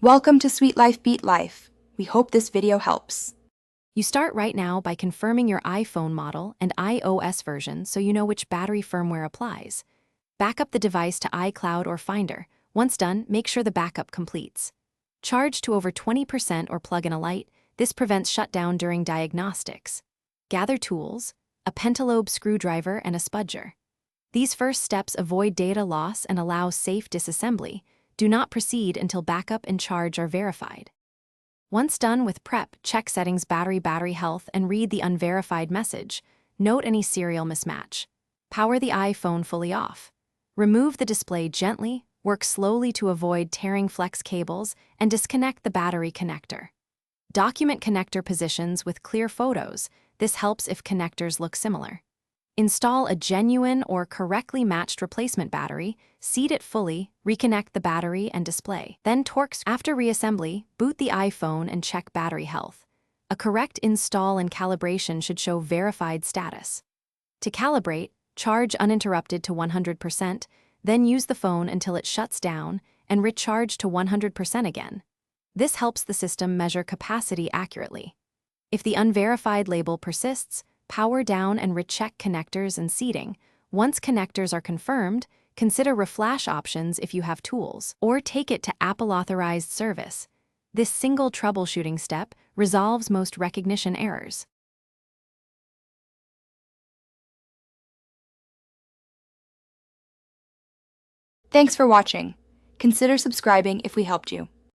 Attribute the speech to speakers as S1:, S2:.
S1: Welcome to Sweet Life Beat Life. We hope this video helps.
S2: You start right now by confirming your iPhone model and iOS version so you know which battery firmware applies. Back up the device to iCloud or Finder. Once done, make sure the backup completes. Charge to over 20% or plug in a light. This prevents shutdown during diagnostics. Gather tools, a pentalobe screwdriver and a spudger. These first steps avoid data loss and allow safe disassembly. Do not proceed until backup and charge are verified. Once done with prep, check settings battery health and read the unverified message. Note any serial mismatch. Power the iPhone fully off. Remove the display gently, work slowly to avoid tearing flex cables, and disconnect the battery connector. Document connector positions with clear photos. This helps if connectors look similar. Install a genuine or correctly matched replacement battery, seat it fully, reconnect the battery and display. Then torque. After reassembly, boot the iPhone and check battery health. A correct install and calibration should show verified status. To calibrate, charge uninterrupted to 100%, then use the phone until it shuts down and recharge to 100% again. This helps the system measure capacity accurately. If the unverified label persists, power down and recheck connectors and seating. Once connectors are confirmed, consider reflash options if you have tools, or take it to Apple-authorized service. This single troubleshooting step resolves most recognition errors.
S1: Thanks for watching. Consider subscribing if we helped you.